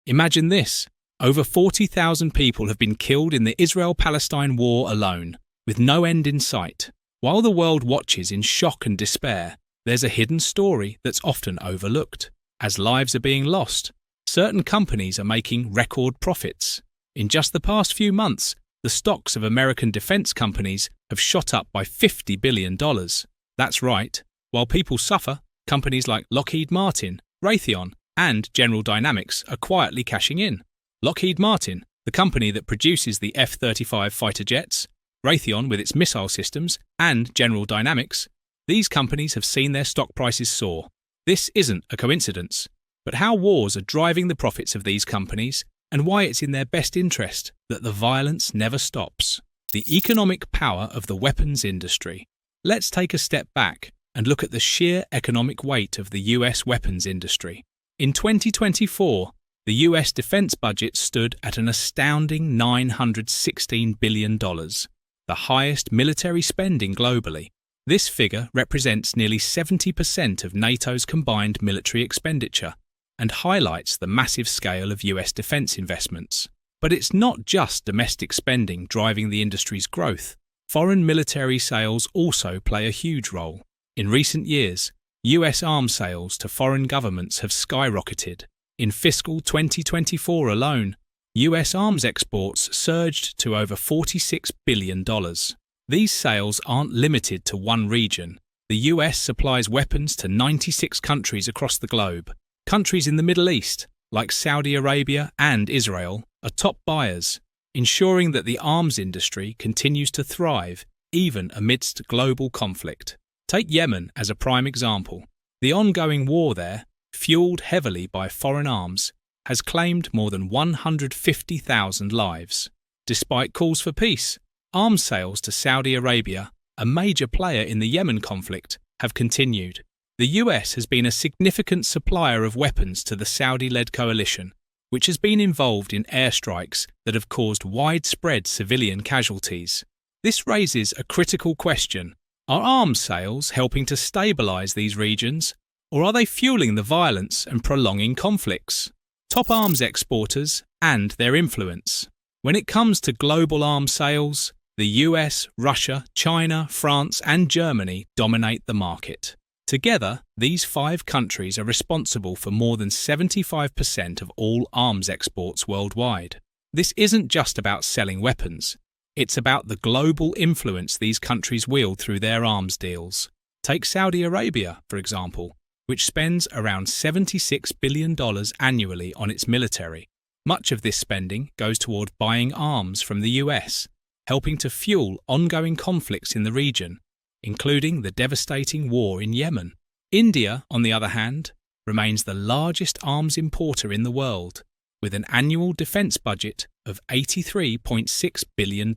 Imagine this. Over 40,000 people have been killed in the Israel-Palestine war alone, with no end in sight. While the world watches in shock and despair, there's a hidden story that's often overlooked. As lives are being lost, certain companies are making record profits. In just the past few months, the stocks of American defense companies have shot up by $50 billion. That's right. While people suffer, companies like Lockheed Martin, Raytheon, and General Dynamics are quietly cashing in. Lockheed Martin, the company that produces the F-35 fighter jets, Raytheon with its missile systems, and General Dynamics, these companies have seen their stock prices soar. This isn't a coincidence, but how wars are driving the profits of these companies and why it's in their best interest that the violence never stops. The economic power of the weapons industry. Let's take a step back and look at the sheer economic weight of the US weapons industry. In 2024, the US defense budget stood at an astounding $916 billion, the highest military spending globally. This figure represents nearly 70% of NATO's combined military expenditure and highlights the massive scale of US defense investments. But it's not just domestic spending driving the industry's growth. Foreign military sales also play a huge role. In recent years, US arms sales to foreign governments have skyrocketed. In fiscal 2024 alone, US arms exports surged to over $46 billion. These sales aren't limited to one region. The US supplies weapons to 96 countries across the globe. Countries in the Middle East, like Saudi Arabia and Israel, are top buyers, ensuring that the arms industry continues to thrive even amidst global conflict. Take Yemen as a prime example. The ongoing war there, fueled heavily by foreign arms, has claimed more than 150,000 lives. Despite calls for peace, arms sales to Saudi Arabia, a major player in the Yemen conflict, have continued. The US has been a significant supplier of weapons to the Saudi-led coalition, which has been involved in airstrikes that have caused widespread civilian casualties. This raises a critical question. Are arms sales helping to stabilize these regions, or are they fueling the violence and prolonging conflicts? Top arms exporters and their influence. When it comes to global arms sales, the US, Russia, China, France, and Germany dominate the market. Together, these 5 countries are responsible for more than 75% of all arms exports worldwide. This isn't just about selling weapons. It's about the global influence these countries wield through their arms deals. Take Saudi Arabia, for example, which spends around $76 billion annually on its military. Much of this spending goes toward buying arms from the US, helping to fuel ongoing conflicts in the region, including the devastating war in Yemen. India, on the other hand, remains the largest arms importer in the world, with an annual defense budget of $83.6 billion.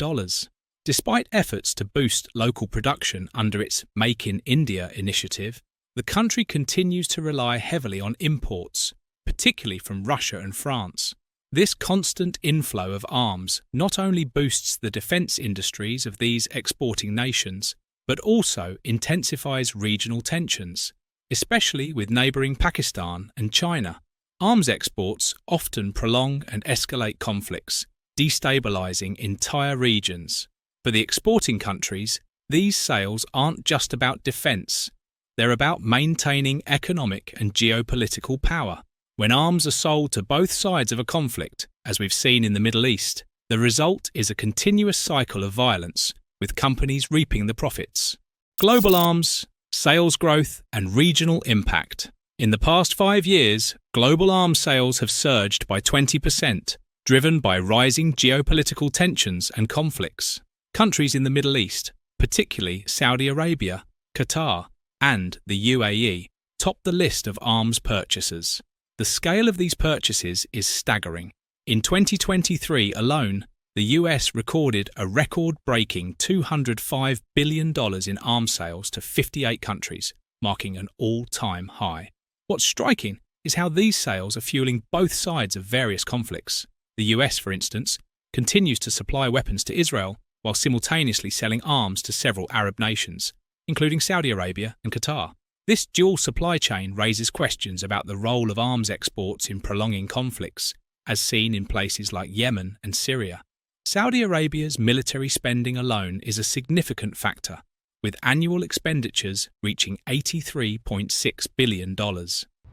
Despite efforts to boost local production under its Make in India initiative, the country continues to rely heavily on imports, particularly from Russia and France. This constant inflow of arms not only boosts the defense industries of these exporting nations, but also intensifies regional tensions, especially with neighbouring Pakistan and China. Arms exports often prolong and escalate conflicts, destabilising entire regions. For the exporting countries, these sales aren't just about defence. They're about maintaining economic and geopolitical power. When arms are sold to both sides of a conflict, as we've seen in the Middle East, the result is a continuous cycle of violence, with companies reaping the profits. Global arms, sales growth, and regional impact. In the past 5 years, global arms sales have surged by 20%, driven by rising geopolitical tensions and conflicts. Countries in the Middle East, particularly Saudi Arabia, Qatar, and the UAE, top the list of arms purchasers. The scale of these purchases is staggering. In 2023 alone, the US recorded a record-breaking $205 billion in arms sales to 58 countries, marking an all-time high. What's striking is how these sales are fueling both sides of various conflicts. The US, for instance, continues to supply weapons to Israel while simultaneously selling arms to several Arab nations, including Saudi Arabia and Qatar. This dual supply chain raises questions about the role of arms exports in prolonging conflicts as seen in places like Yemen and Syria. Saudi Arabia's military spending alone is a significant factor, with annual expenditures reaching $83.6 billion.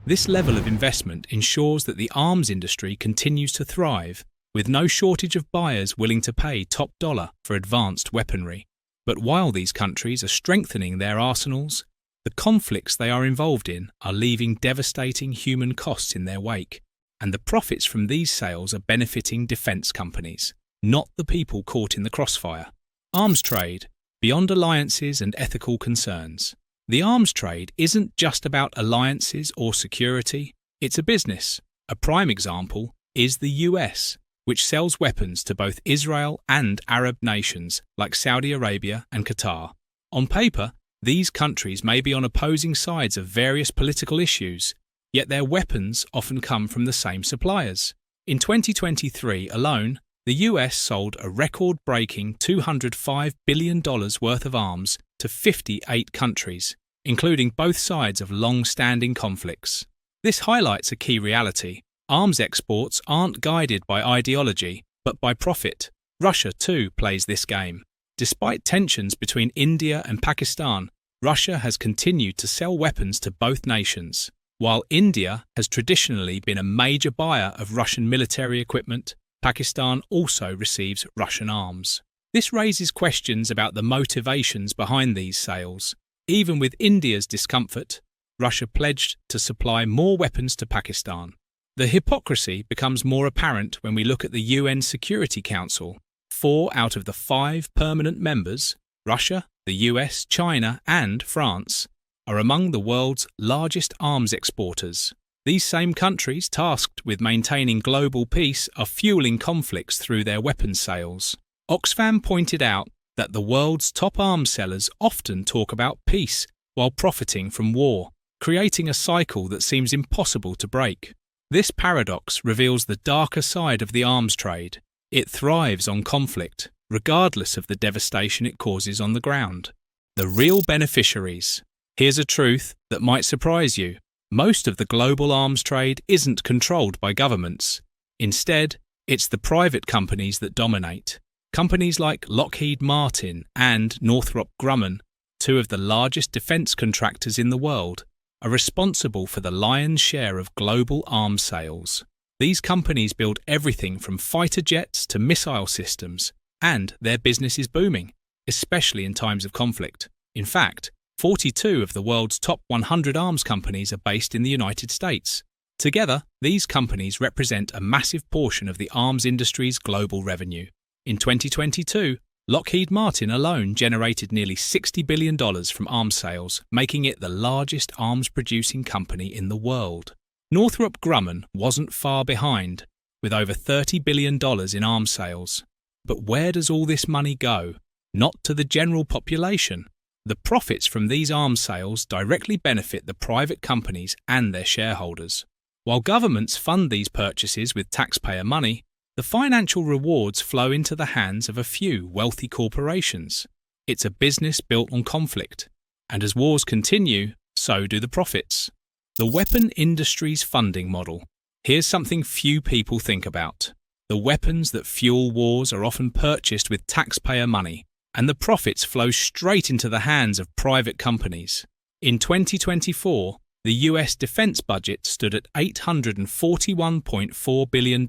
This level of investment ensures that the arms industry continues to thrive, with no shortage of buyers willing to pay top dollar for advanced weaponry. But while these countries are strengthening their arsenals, the conflicts they are involved in are leaving devastating human costs in their wake, and the profits from these sales are benefiting defence companies, not the people caught in the crossfire. Arms trade, beyond alliances and ethical concerns. The arms trade isn't just about alliances or security, it's a business. A prime example is the US, which sells weapons to both Israel and Arab nations like Saudi Arabia and Qatar. On paper, these countries may be on opposing sides of various political issues, yet their weapons often come from the same suppliers. In 2023 alone, the US sold a record-breaking $205 billion worth of arms to 58 countries, including both sides of long-standing conflicts. This highlights a key reality. Arms exports aren't guided by ideology, but by profit. Russia, too, plays this game. Despite tensions between India and Pakistan, Russia has continued to sell weapons to both nations. While India has traditionally been a major buyer of Russian military equipment, Pakistan also receives Russian arms. This raises questions about the motivations behind these sales. Even with India's discomfort, Russia pledged to supply more weapons to Pakistan. The hypocrisy becomes more apparent when we look at the UN Security Council. 4 out of the 5 permanent members, Russia, the US, China, and France, are among the world's largest arms exporters. These same countries tasked with maintaining global peace are fueling conflicts through their weapons sales. Oxfam pointed out that the world's top arms sellers often talk about peace while profiting from war, creating a cycle that seems impossible to break. This paradox reveals the darker side of the arms trade. It thrives on conflict, regardless of the devastation it causes on the ground. The real beneficiaries. Here's a truth that might surprise you. Most of the global arms trade isn't controlled by governments. Instead, it's the private companies that dominate. Companies like Lockheed Martin and Northrop Grumman, 2 of the largest defence contractors in the world, are responsible for the lion's share of global arms sales. These companies build everything from fighter jets to missile systems, and their business is booming, especially in times of conflict. In fact, 42 of the world's top 100 arms companies are based in the United States. Together, these companies represent a massive portion of the arms industry's global revenue. In 2022, Lockheed Martin alone generated nearly $60 billion from arms sales, making it the largest arms-producing company in the world. Northrop Grumman wasn't far behind, with over $30 billion in arms sales. But where does all this money go? Not to the general population. The profits from these arms sales directly benefit the private companies and their shareholders. While governments fund these purchases with taxpayer money, the financial rewards flow into the hands of a few wealthy corporations. It's a business built on conflict, and as wars continue, so do the profits. The weapon industry's funding model. Here's something few people think about. The weapons that fuel wars are often purchased with taxpayer money, and the profits flow straight into the hands of private companies. In 2024, the US defense budget stood at $841.4 billion,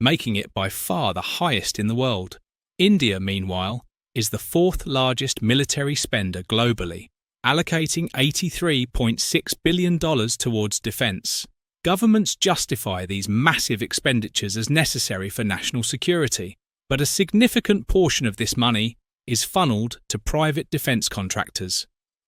making it by far the highest in the world. India, meanwhile, is the 4th largest military spender globally, allocating $83.6 billion towards defense. Governments justify these massive expenditures as necessary for national security, but a significant portion of this money is funneled to private defense contractors.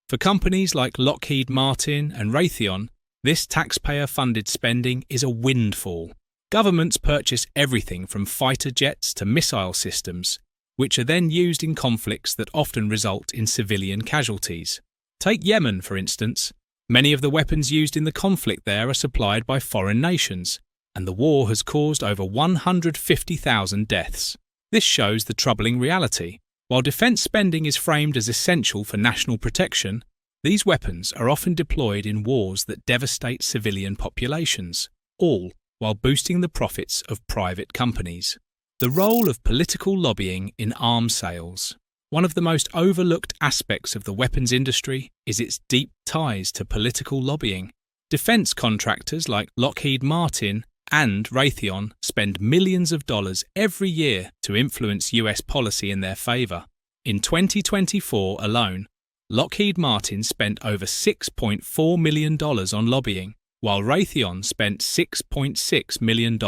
For companies like Lockheed Martin and Raytheon, this taxpayer-funded spending is a windfall. Governments purchase everything from fighter jets to missile systems, which are then used in conflicts that often result in civilian casualties. Take Yemen, for instance. Many of the weapons used in the conflict there are supplied by foreign nations, and the war has caused over 150,000 deaths. This shows the troubling reality. While defence spending is framed as essential for national protection, these weapons are often deployed in wars that devastate civilian populations, all while boosting the profits of private companies. The role of political lobbying in arms sales. One of the most overlooked aspects of the weapons industry is its deep ties to political lobbying. Defense contractors like Lockheed Martin and Raytheon spend millions of dollars every year to influence US policy in their favor. In 2024 alone, Lockheed Martin spent over $6.4 million on lobbying, while Raytheon spent $6.6 million.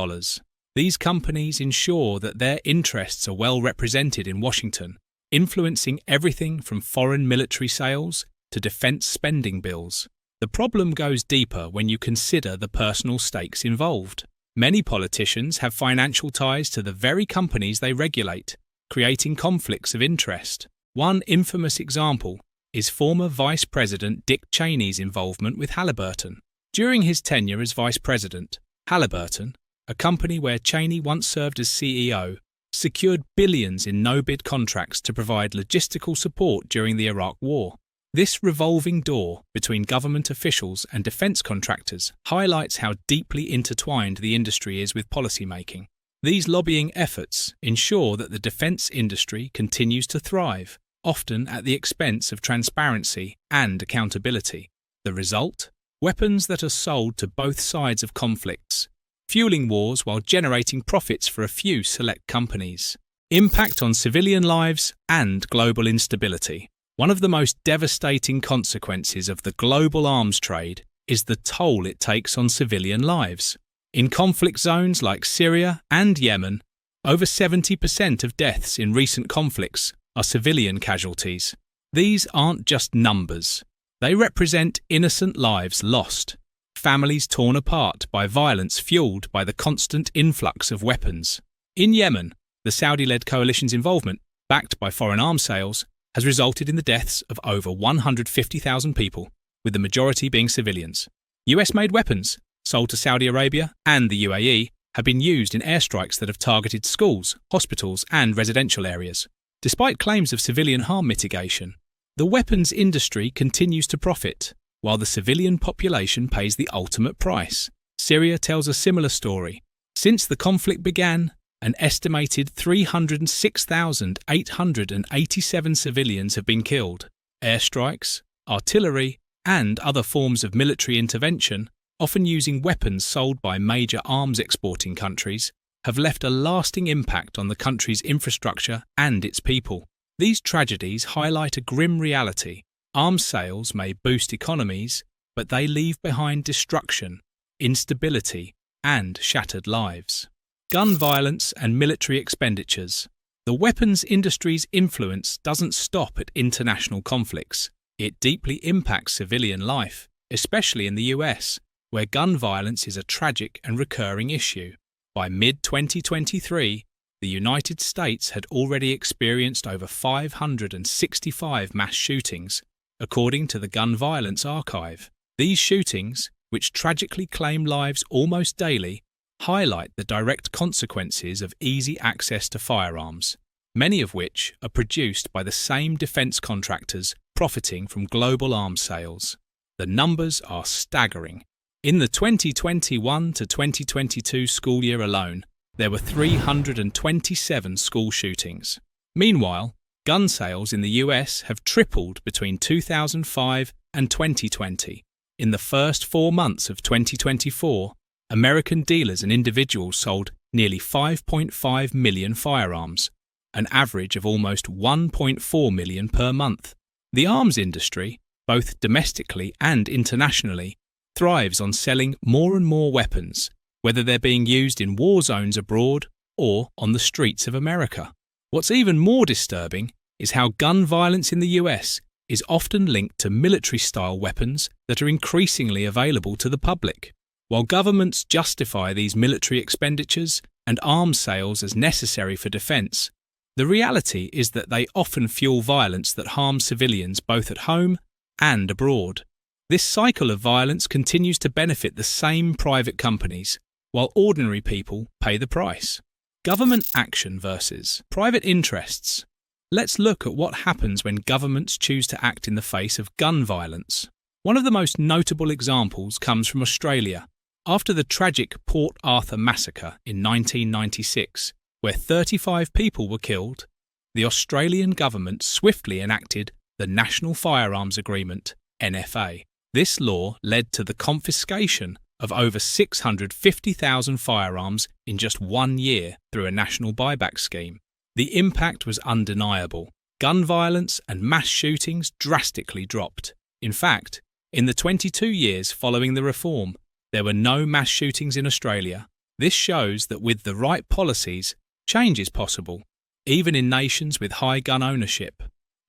These companies ensure that their interests are well represented in Washington, influencing everything from foreign military sales to defense spending bills. The problem goes deeper when you consider the personal stakes involved. Many politicians have financial ties to the very companies they regulate, creating conflicts of interest. One infamous example is former Vice President Dick Cheney's involvement with Halliburton. During his tenure as Vice President, Halliburton, a company where Cheney once served as CEO, secured billions in no-bid contracts to provide logistical support during the Iraq War. This revolving door between government officials and defense contractors highlights how deeply intertwined the industry is with policymaking. These lobbying efforts ensure that the defense industry continues to thrive, often at the expense of transparency and accountability. The result? Weapons that are sold to both sides of conflicts, fueling wars while generating profits for a few select companies. Impact on civilian lives and global instability. One of the most devastating consequences of the global arms trade is the toll it takes on civilian lives. In conflict zones like Syria and Yemen, over 70% of deaths in recent conflicts are civilian casualties. These aren't just numbers. They represent innocent lives lost, families torn apart by violence fueled by the constant influx of weapons. In Yemen, the Saudi-led coalition's involvement, backed by foreign arms sales, has resulted in the deaths of over 150,000 people, with the majority being civilians. US-made weapons, sold to Saudi Arabia and the UAE, have been used in airstrikes that have targeted schools, hospitals, and residential areas. Despite claims of civilian harm mitigation, the weapons industry continues to profit, while the civilian population pays the ultimate price. Syria tells a similar story. Since the conflict began, an estimated 306,887 civilians have been killed. Airstrikes, artillery, and other forms of military intervention, often using weapons sold by major arms exporting countries, have left a lasting impact on the country's infrastructure and its people. These tragedies highlight a grim reality. Arms sales may boost economies, but they leave behind destruction, instability, and shattered lives. Gun violence and military expenditures. The weapons industry's influence doesn't stop at international conflicts. It deeply impacts civilian life, especially in the US, where gun violence is a tragic and recurring issue. By mid-2023, the United States had already experienced over 565 mass shootings, according to the Gun Violence Archive. These shootings, which tragically claim lives almost daily, highlight the direct consequences of easy access to firearms, many of which are produced by the same defense contractors profiting from global arms sales. The numbers are staggering. In the 2021 to 2022 school year alone, there were 327 school shootings. Meanwhile, gun sales in the US have tripled between 2005 and 2020. In the first 4 months of 2024, American dealers and individuals sold nearly 5.5 million firearms, an average of almost 1.4 million per month. The arms industry, both domestically and internationally, thrives on selling more and more weapons, whether they're being used in war zones abroad or on the streets of America. What's even more disturbing is how gun violence in the US is often linked to military-style weapons that are increasingly available to the public. While governments justify these military expenditures and arms sales as necessary for defense, the reality is that they often fuel violence that harms civilians both at home and abroad. This cycle of violence continues to benefit the same private companies, while ordinary people pay the price. Government action versus private interests. Let's look at what happens when governments choose to act in the face of gun violence. One of the most notable examples comes from Australia, After the tragic Port Arthur massacre in 1996, where 35 people were killed, the Australian government swiftly enacted the National Firearms Agreement, NFA. This law led to the confiscation of over 650,000 firearms in just 1 year through a national buyback scheme. The impact was undeniable. Gun violence and mass shootings drastically dropped. In fact, in the 22 years following the reform, there were no mass shootings in Australia. This shows that with the right policies, change is possible, even in nations with high gun ownership.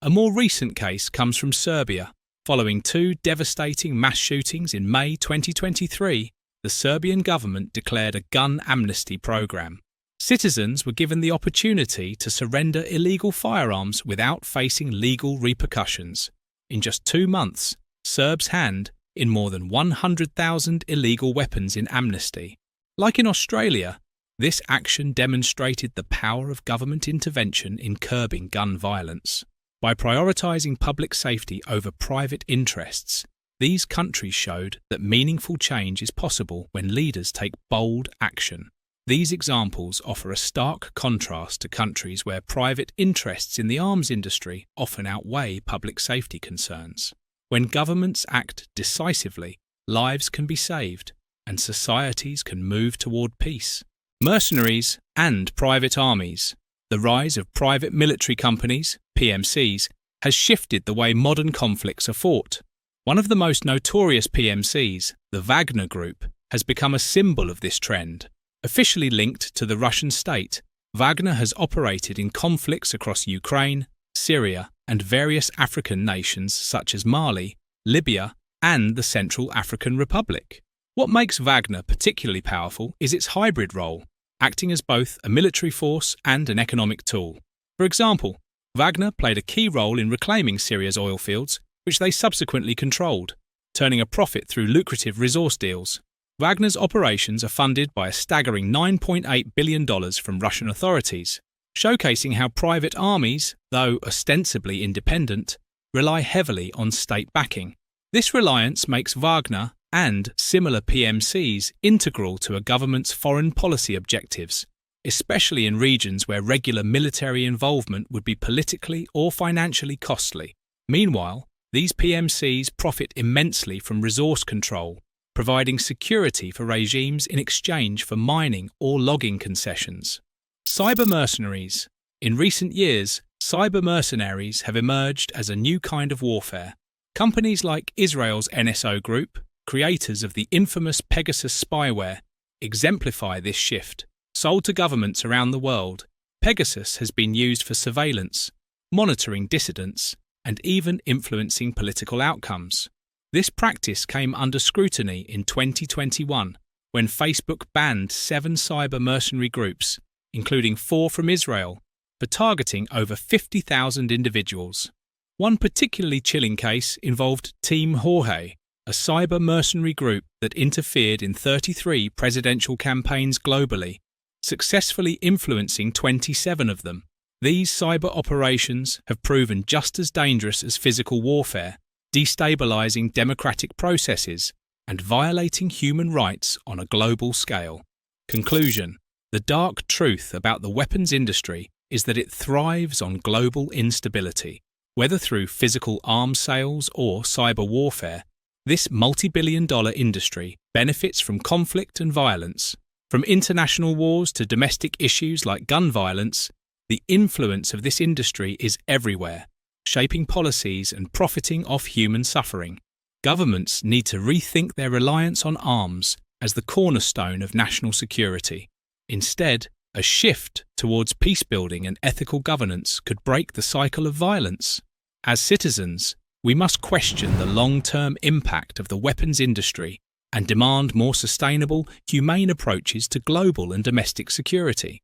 A more recent case comes from Serbia. Following 2 devastating mass shootings in May 2023, the Serbian government declared a gun amnesty program. Citizens were given the opportunity to surrender illegal firearms without facing legal repercussions. In just 2 months, Serbs hand in more than 100,000 illegal weapons in amnesty. Like in Australia, this action demonstrated the power of government intervention in curbing gun violence. By prioritising public safety over private interests, these countries showed that meaningful change is possible when leaders take bold action. These examples offer a stark contrast to countries where private interests in the arms industry often outweigh public safety concerns. When governments act decisively, lives can be saved and societies can move toward peace. Mercenaries and private armies. The rise of private military companies, PMCs, has shifted the way modern conflicts are fought. One of the most notorious PMCs, the Wagner Group, has become a symbol of this trend. Officially linked to the Russian state, Wagner has operated in conflicts across Ukraine, Syria, and various African nations such as Mali, Libya, and the Central African Republic. What makes Wagner particularly powerful is its hybrid role, acting as both a military force and an economic tool. For example, Wagner played a key role in reclaiming Syria's oil fields, which they subsequently controlled, turning a profit through lucrative resource deals. Wagner's operations are funded by a staggering $9.8 billion from Russian authorities, showcasing how private armies, though ostensibly independent, rely heavily on state backing. This reliance makes Wagner and similar PMCs integral to a government's foreign policy objectives, especially in regions where regular military involvement would be politically or financially costly. Meanwhile, these PMCs profit immensely from resource control, providing security for regimes in exchange for mining or logging concessions. Cyber mercenaries. In recent years, cyber mercenaries have emerged as a new kind of warfare. Companies like Israel's NSO Group, creators of the infamous Pegasus spyware, exemplify this shift. Sold to governments around the world, Pegasus has been used for surveillance, monitoring dissidents, and even influencing political outcomes. This practice came under scrutiny in 2021 when Facebook banned 7 cyber mercenary groups, including 4 from Israel, for targeting over 50,000 individuals. One particularly chilling case involved Team Jorge, a cyber mercenary group that interfered in 33 presidential campaigns globally, successfully influencing 27 of them. These cyber operations have proven just as dangerous as physical warfare, destabilizing democratic processes and violating human rights on a global scale. Conclusion: the dark truth about the weapons industry is that it thrives on global instability. Whether through physical arms sales or cyber warfare, this multi-billion-dollar industry benefits from conflict and violence. From international wars to domestic issues like gun violence, the influence of this industry is everywhere, shaping policies and profiting off human suffering. Governments need to rethink their reliance on arms as the cornerstone of national security. Instead, a shift towards peace-building and ethical governance could break the cycle of violence. As citizens, we must question the long-term impact of the weapons industry and demand more sustainable, humane approaches to global and domestic security.